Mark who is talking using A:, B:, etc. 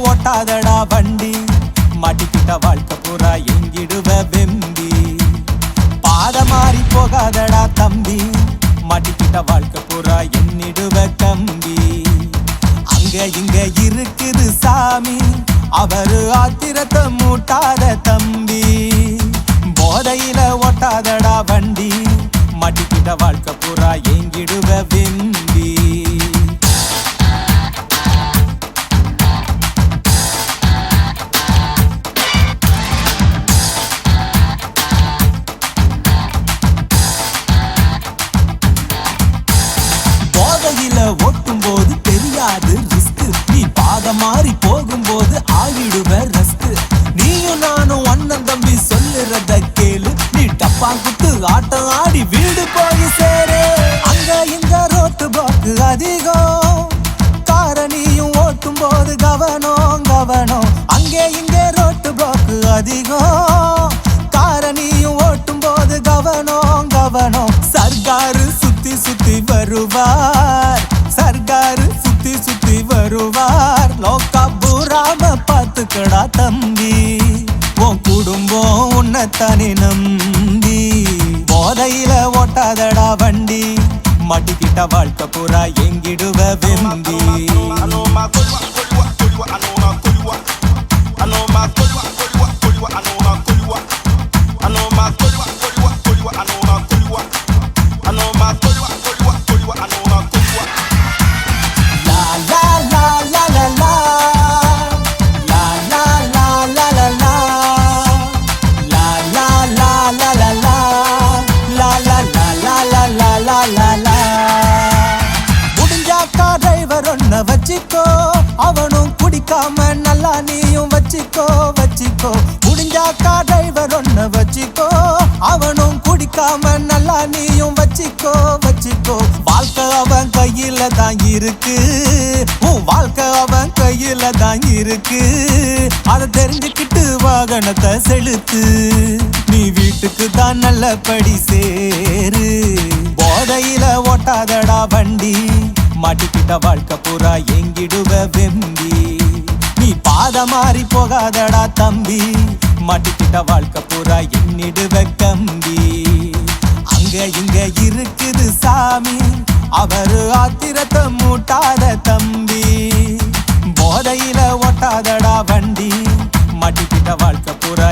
A: ஓட்டாதடா வண்டி மாட்டிக்கிட்ட வாழ்க்கை பூரா எங்கிடுவ வெம்பி பாத மாறி போகாதடா தம்பி மாட்டிக்கிட்ட வாழ்க்கை பூரா எண்ணிடுவ கம்பி அங்க இங்க இருக்குது சாமி அவரு ஆத்திரத்தை மூட்டாத தம்பி போதையில ஓட்டாதடா வண்டி மாட்டிக்கிட்ட வாழ்க்கை பூரா எங்கிடுவ வெம்பி ஓட்டும் போது தெரியாது ரிஸ்க் நீ பாத மாறி போகும்போது ஆகிடுவ ரஸ்க் நீயும் நானும் அண்ணன் தம்பி சொல்லுறத கேளு நீ டப்பா குத்து ஆட்டம் ஆடி வீடு போய் சேரு அங்க இங்க ரோட்டு போக்கு அதிகம் காரணியும் ஓட்டும் போது கவனம் கவனம் அங்கே இங்கே ரோட்டு போக்கு அதிகம் காரணியும் ஓட்டும் போது கவனம் கவனம் சர்க்காரு சுத்தி சுத்தி வருவார் சர்க்காரு சுத்தி சுத்தி வருவார் லோக்கா பூராம பாத்துக்கடா தம்பி உன் குடும்பம் உன்னைத்தானே நம்பி போதையில ஓட்டாதடா வண்டி மாட்டிக்கிட்ட வாழ்க்கை பூரா எங்கிடுவ வெம்பி வச்சிக்கோ அவனும் குடிக்காம நல்லா நீயும் வச்சிக்கோ வச்சிக்கோ முடிஞ்சாக்கா டிரைவர் ஒன்ன வச்சிக்கோ அவனும் குடிக்காம நல்லா நீயும் வச்சிக்கோ வச்சிக்கோ வாழ்க்கை அவன் கையில தான் இருக்கு உன் வாழ்க்கை அவன் கையில தான் இருக்கு அதை தெரிஞ்சுக்கிட்டு வாகனத்தை செலுத்து நீ வீட்டுக்கு தான் நல்லபடி சேரு போதையில ஓட்டாதடா வண்டி மாட்டிக்கிட்ட வாழ்க்கை பூரா எங்கிடுவ வெம்பி நீ பாத மாறி போகாதடா தம்பி மாட்டிக்கிட்ட வாழ்க்கை பூரா எண்ணிடுவ கம்பி அங்க இங்க இருக்குது சாமி அவரு ஆத்திரத்தை மூட்டாத தம்பி போதையில ஓட்டாதடா வண்டி மாட்டிக்கிட்ட வாழ்க்கை பூரா